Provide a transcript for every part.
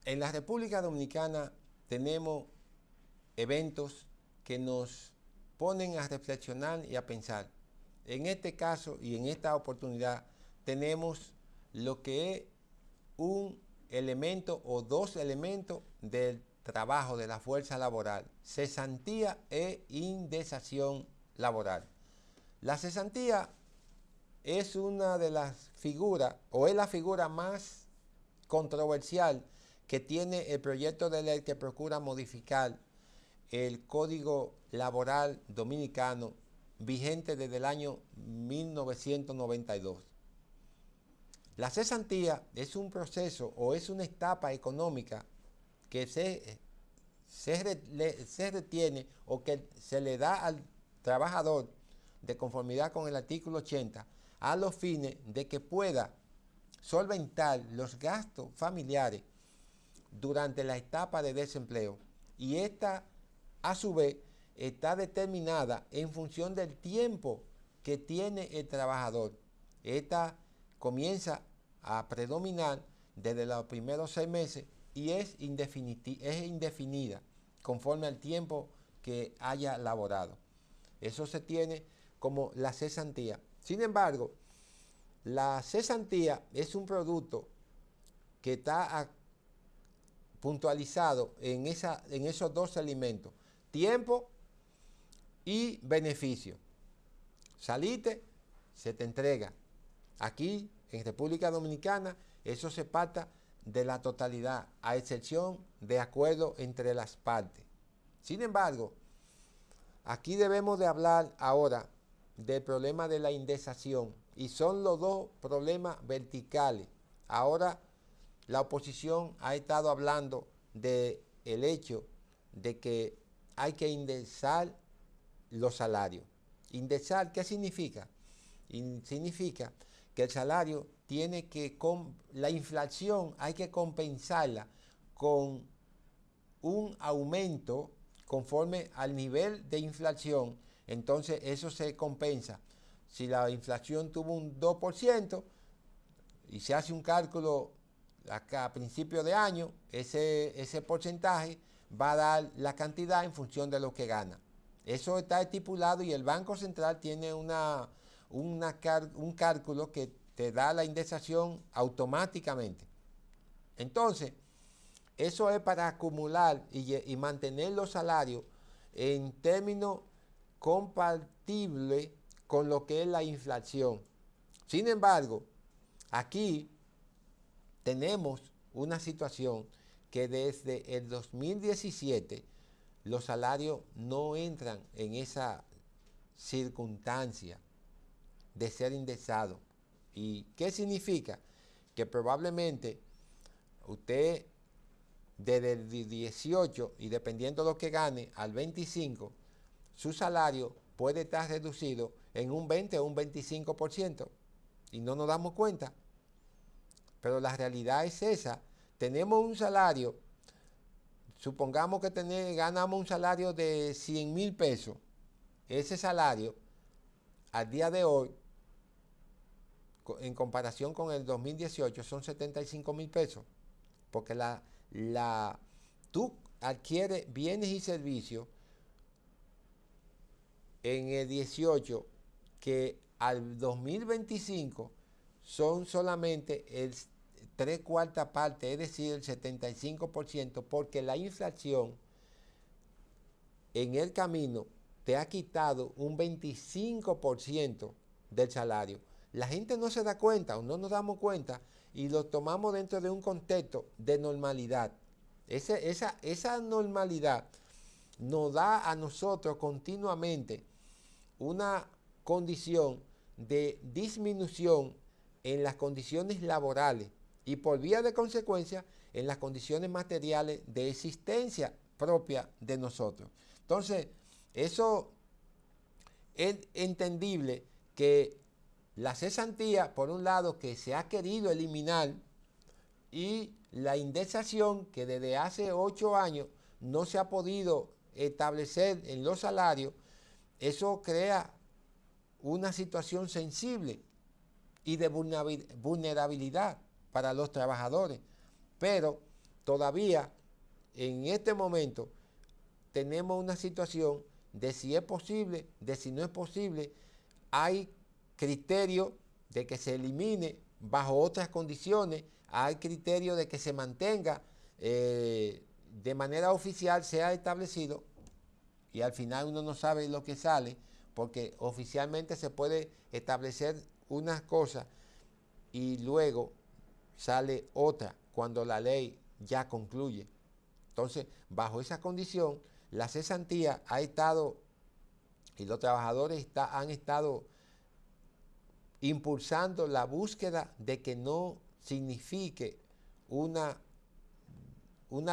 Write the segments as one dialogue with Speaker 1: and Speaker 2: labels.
Speaker 1: En la República Dominicana tenemos eventos que nos ponen a reflexionar y a pensar. En este caso y en esta oportunidad tenemos lo que es un elemento o dos elementos del trabajo de la fuerza laboral: cesantía e indexación laboral. La cesantía es una de las figuras, o es la figura más controversial que tiene el proyecto de ley que procura modificar el Código Laboral Dominicano vigente desde el año 1992. La cesantía es un proceso o es una etapa económica que se retiene o que se le da al trabajador de conformidad con el artículo 80 a los fines de que pueda solventar los gastos familiares durante la etapa de desempleo, y esta a su vez está determinada en función del tiempo que tiene el trabajador. Esta comienza a predominar desde los primeros 6 meses y es indefinida conforme al tiempo que haya laborado. Eso se tiene como la cesantía. Sin embargo, la cesantía es un producto que está puntualizado en esos dos elementos: tiempo y beneficio. Saliste, se te entrega. Aquí, en República Dominicana, eso se pacta de la totalidad, a excepción de acuerdo entre las partes. Sin embargo, aquí debemos de hablar ahora del problema de la indexación, y son los dos problemas verticales. Ahora la oposición ha estado hablando del hecho de que hay que indexar los salarios. ¿Indexar qué significa? Significa que el salario tiene que, la inflación hay que compensarla con un aumento conforme al nivel de inflación. Entonces eso se compensa. Si la inflación tuvo un 2% y se hace un cálculo acá a principio de año, ese porcentaje va a dar la cantidad en función de lo que gana. Eso está estipulado y el Banco Central tiene un cálculo que te da la indexación automáticamente. Entonces, eso es para acumular y mantener los salarios en términos compatibles con lo que es la inflación. Sin embargo, aquí tenemos una situación que desde el 2017 los salarios no entran en esa circunstancia de ser indexados. ¿Y qué significa? Que probablemente usted desde el 18 y dependiendo de lo que gane al 25, su salario puede estar reducido en un 20 o un 25% y no nos damos cuenta. Pero la realidad es esa. Tenemos un salario, supongamos que ganamos un salario de 100,000 pesos. Ese salario, al día de hoy, en comparación con el 2018, son 75,000 pesos. Porque tú adquieres bienes y servicios en el 18 que al 2025 son solamente el 3/4 parte, es decir, el 75%, porque la inflación en el camino te ha quitado un 25% del salario. La gente no se da cuenta o no nos damos cuenta y lo tomamos dentro de un contexto de normalidad. Esa normalidad nos da a nosotros continuamente una condición de disminución en las condiciones laborales y por vía de consecuencia en las condiciones materiales de existencia propia de nosotros. Entonces, eso es entendible que la cesantía, por un lado, que se ha querido eliminar, y la indexación, que desde hace 8 años no se ha podido establecer en los salarios, eso crea una situación sensible y de vulnerabilidad para los trabajadores. Pero todavía en este momento tenemos una situación de si es posible, de si no es posible. Hay criterio de que se elimine bajo otras condiciones, hay criterio de que se mantenga de manera oficial, sea establecido, y al final uno no sabe lo que sale, porque oficialmente se puede establecer unas cosas y luego sale otra cuando la ley ya concluye. Entonces, bajo esa condición, la cesantía ha estado, y los trabajadores han estado impulsando la búsqueda de que no signifique una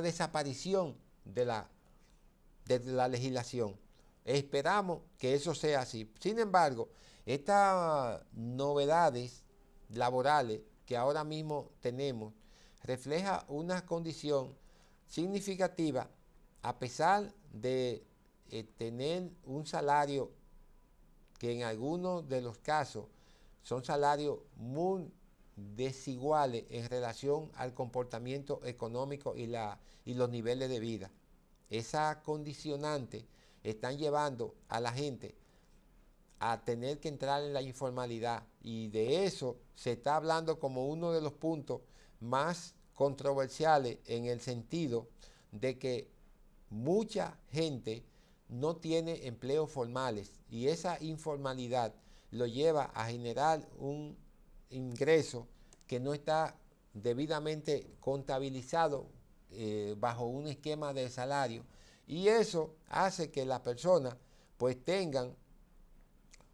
Speaker 1: desaparición de la legislación. Esperamos que eso sea así. Sin embargo, estas novedades laborales que ahora mismo tenemos refleja una condición significativa, a pesar de tener un salario que en algunos de los casos son salarios muy desiguales en relación al comportamiento económico y los niveles de vida. Esas condicionantes están llevando a la gente a tener que entrar en la informalidad, y de eso se está hablando como uno de los puntos más controversiales, en el sentido de que mucha gente no tiene empleos formales y esa informalidad lo lleva a generar un ingreso que no está debidamente contabilizado bajo un esquema de salario, y eso hace que las personas pues tengan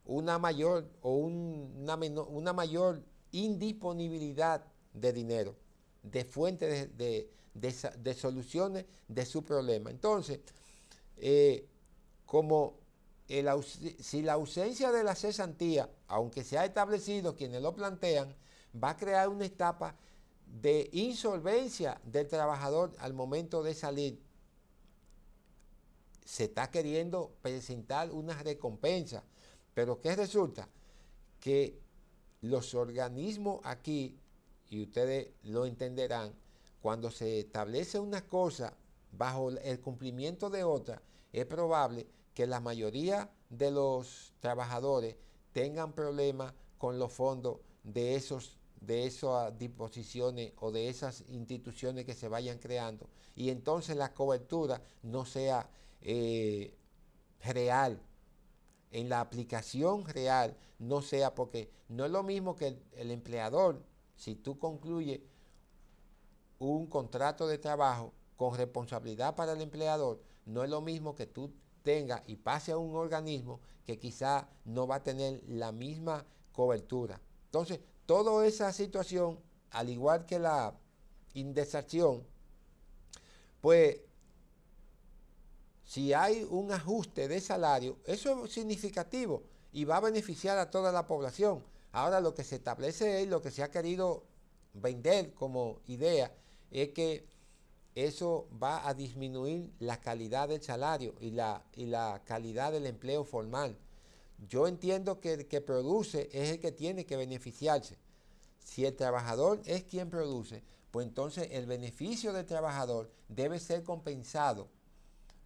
Speaker 1: una mayor indisponibilidad de dinero, de fuentes de soluciones de su problema. Entonces, si la ausencia de la cesantía, aunque se ha establecido, quienes lo plantean, va a crear una etapa de insolvencia del trabajador al momento de salir, se está queriendo presentar una recompensa. Pero ¿qué resulta? Que los organismos aquí, y ustedes lo entenderán, cuando se establece una cosa bajo el cumplimiento de otra, es probable que la mayoría de los trabajadores tengan problemas con los fondos de esas disposiciones o de esas instituciones que se vayan creando, y entonces la cobertura no sea real, en la aplicación real no sea, porque no es lo mismo que el empleador, si tú concluyes un contrato de trabajo con responsabilidad para el empleador, no es lo mismo que tú tengas y pase a un organismo que quizá no va a tener la misma cobertura. Entonces, toda esa situación, al igual que la indexación, pues si hay un ajuste de salario, eso es significativo y va a beneficiar a toda la población. Ahora lo que se establece es, lo que se ha querido vender como idea, es que eso va a disminuir la calidad del salario y la calidad del empleo formal. Yo entiendo que el que produce es el que tiene que beneficiarse. Si el trabajador es quien produce, pues entonces el beneficio del trabajador debe ser compensado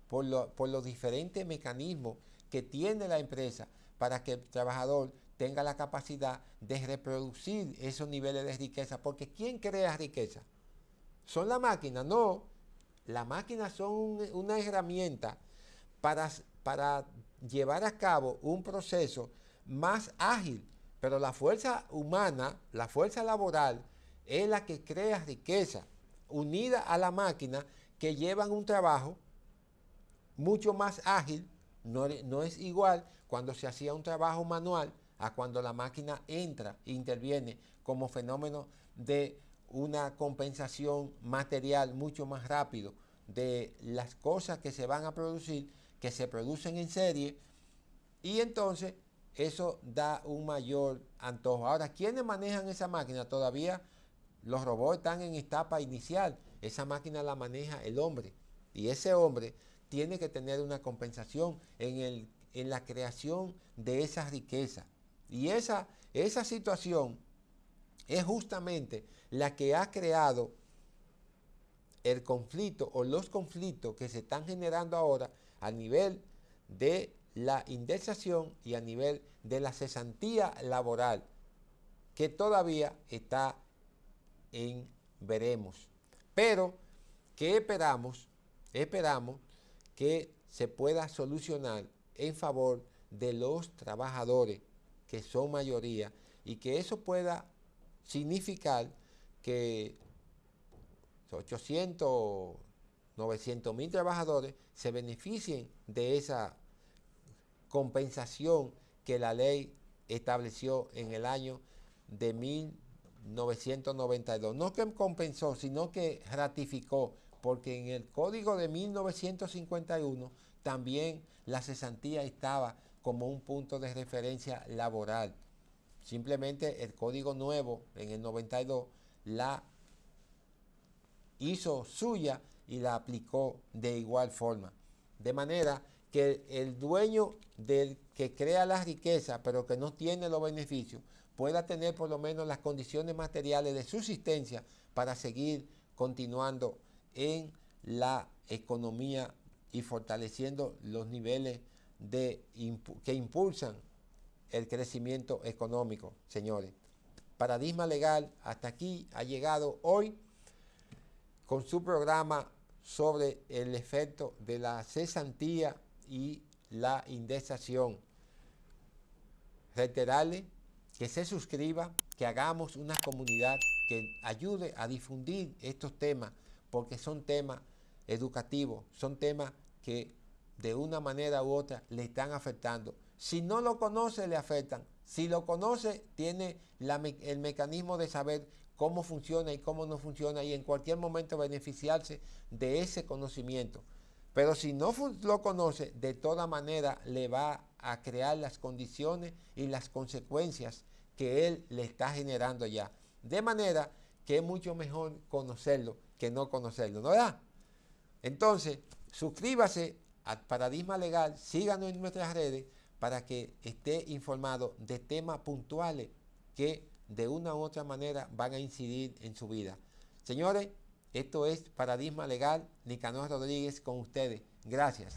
Speaker 1: por los diferentes mecanismos que tiene la empresa para que el trabajador tenga la capacidad de reproducir esos niveles de riqueza. Porque ¿quién crea riqueza? ¿Son las máquinas? No. Las máquinas son una herramienta para llevar a cabo un proceso más ágil, pero la fuerza humana, la fuerza laboral, es la que crea riqueza, unida a la máquina, que llevan un trabajo mucho más ágil. No es igual cuando se hacía un trabajo manual a cuando la máquina entra e interviene como fenómeno de una compensación material mucho más rápido de las cosas que se van a producir, que se producen en serie, y entonces eso da un mayor antojo. Ahora, ¿quiénes manejan esa máquina? Todavía los robots están en etapa inicial. Esa máquina la maneja el hombre, y ese hombre tiene que tener una compensación en la creación de esa riqueza. Y esa situación es justamente la que ha creado el conflicto o los conflictos que se están generando ahora a nivel de la indexación y a nivel de la cesantía laboral, que todavía está en veremos. Pero que esperamos que se pueda solucionar en favor de los trabajadores, que son mayoría, y que eso pueda significar que 800, 900 mil trabajadores se beneficien de esa compensación que la ley estableció en el año de 1992. No que compensó, sino que ratificó, porque en el Código de 1951 también la cesantía estaba como un punto de referencia laboral. Simplemente el Código nuevo en el 92 la hizo suya y la aplicó de igual forma. De manera que el dueño del que crea la riqueza, pero que no tiene los beneficios, pueda tener por lo menos las condiciones materiales de subsistencia para seguir continuando en la economía y fortaleciendo los niveles que impulsan el crecimiento económico, señores. Paradigma Legal hasta aquí ha llegado hoy con su programa sobre el efecto de la cesantía y la indexación. Reiterarle que se suscriba, que hagamos una comunidad que ayude a difundir estos temas, porque son temas educativos, son temas que de una manera u otra le están afectando. Si no lo conoce, le afectan. Si lo conoce, tiene el mecanismo de saber cómo funciona y cómo no funciona y en cualquier momento beneficiarse de ese conocimiento. Pero si no lo conoce, de toda manera le va a crear las condiciones y las consecuencias que él le está generando ya. De manera que es mucho mejor conocerlo que no conocerlo, ¿no verdad? Entonces, suscríbase a Paradigma Legal, síganos en nuestras redes para que esté informado de temas puntuales que de una u otra manera van a incidir en su vida. Señores, esto es Paradigma Legal, Nicanor Rodríguez con ustedes. Gracias.